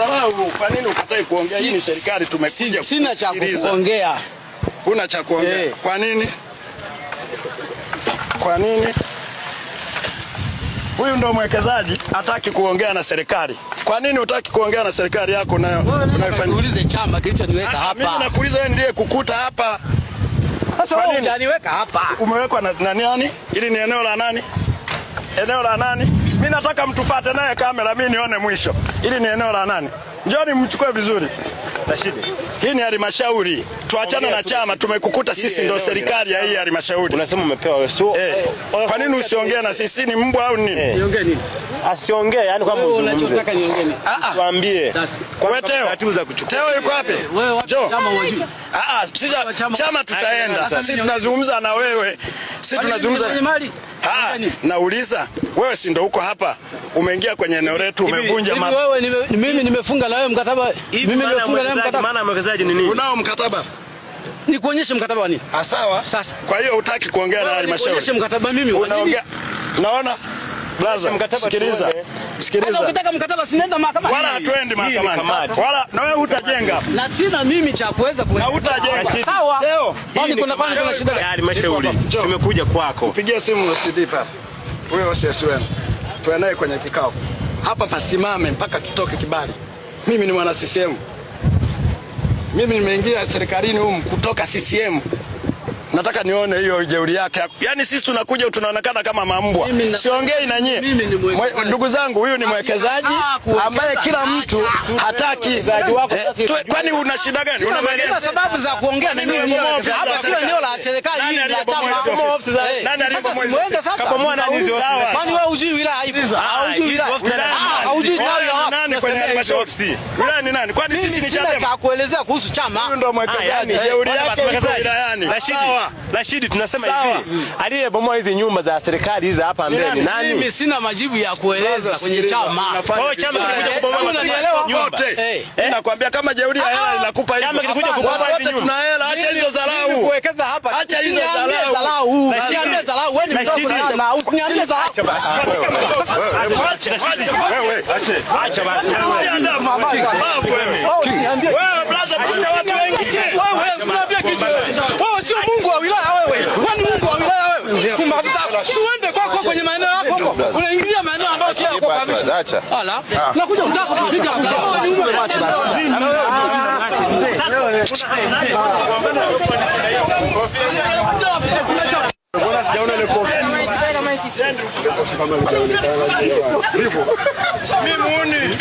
dharau. Kwa nini ukatae kuongea? Hii ni serikali, tumekuja. Sina cha kuongea. Huna cha kuongea. Kwa nini? Kwa nini? Huyu ndo mwekezaji hataki kuongea na serikali. Kwa nini hutaki kuongea na serikali yako nayo? Unaifanya. Uulize chama kilichoniweka hapa. Mimi nakuuliza wewe ndiye kukuta hapa. Sasa wewe unaniweka hapa. Umewekwa na nani? Hili ni eneo la nani? Eneo la nani? Mimi nataka mtufuate naye kamera mimi nione mwisho. Hili ni eneo la nani? Njoni mchukue vizuri. Rashidi. Hii ni halmashauri. Tuachane na chama, tumekukuta sisi ndio serikali ya hii halmashauri. Unasema umepewa wewe. Kwa nini usiongee na sisi? Ni mbwa au nini? Niongee nini? Asiongee, yani kwamba uzungumze. Unachotaka niongee nini? Tuambie. Wewe Teo yuko wapi? Wewe chama wajui. Sisi chama tutaenda. Sisi tunazungumza na wewe. Sisi tunazungumza. Nauliza, wewe si ndio uko hapa? Umeingia kwenye eneo letu, umevunja wewe mimi nimefunga na wewe mkataba. Mimi nimefunga na wewe mkataba. Maana mwekezaji ni nini? Unao mkataba? Nikuonyeshe mkataba wa nini? Sawa. Sasa. Kwa hiyo hutaki kuongea na halmashauri. Nikuonyeshe mkataba mimi wa nini? Unaongea. Naona Blaza, sikiliza. Sasa ukitaka mkataba sinaenda mahakamani. Wala hatuendi mahakamani. Wala na wewe hutajenga. Na sina mimi cha kuweza na hutajenga. Sawa. Leo. Kwani kuna shida gani? Halmashauri. Tumekuja kwako. Pigia simu CD pale. Wewe OCS tuendelee kwenye kikao. Hapa pasimame mpaka kitoke kibali. Mimi ni mwana CCM. Mimi nimeingia serikalini humu kutoka CCM. Nataka nione hiyo jeuri yake. Yaani sisi tunakuja tunaonekana kama mambwa. Siongei na nyie. Ndugu zangu, huyu ni mwekezaji ambaye kila mtu hataki. Kwani una shida gani? Una sababu za kuongea na mimi. Hapa sio eneo la serikali hili la chama. Nani alipomweza? Kama mwana hizo. Kwani wewe hujui wilaya haipo? Hujui wilaya. Hujui tawi la nani kwenye halmashauri? Wilaya ni nani? Kwani sisi ni chama? Cha kuelezea kuhusu chama. Huyu ndo mwekezaji. Jeuri yake wilayani. Rashidi, tunasema hivi, aliyebomoa hizi nyumba za serikali hizi hapa mbele ni nani? Mimi sina majibu ya kueleza kwenye chama. Kwa chama kilikuja kubomoa, unanielewa wote. Nakwambia kama jeuri ya hela inakupa hivi. Chama kilikuja kubomoa hizi nyumba. Wote tuna hela, acha hizo dharau. Kuwekeza hapa. Acha hizo dharau. Usiambie dharau, wewe ni mtoto na usiniambie dharau. Wewe acha basi. Wewe blaza pucha watu wengi. Wewe unaambia kitu. Wewe sio Mungu wa wilaya wewe. Wewe ni Mungu wa wilaya wewe. Kumbabuza. Usiende kwako kwenye maeneo yako huko. Unaingilia maeneo ambayo sio yako kabisa. Acha. Ala. Nakuja mtaka kupiga. Mbona sijaona ile kofi? Kofi kama ile. Hivyo. Mimi muone.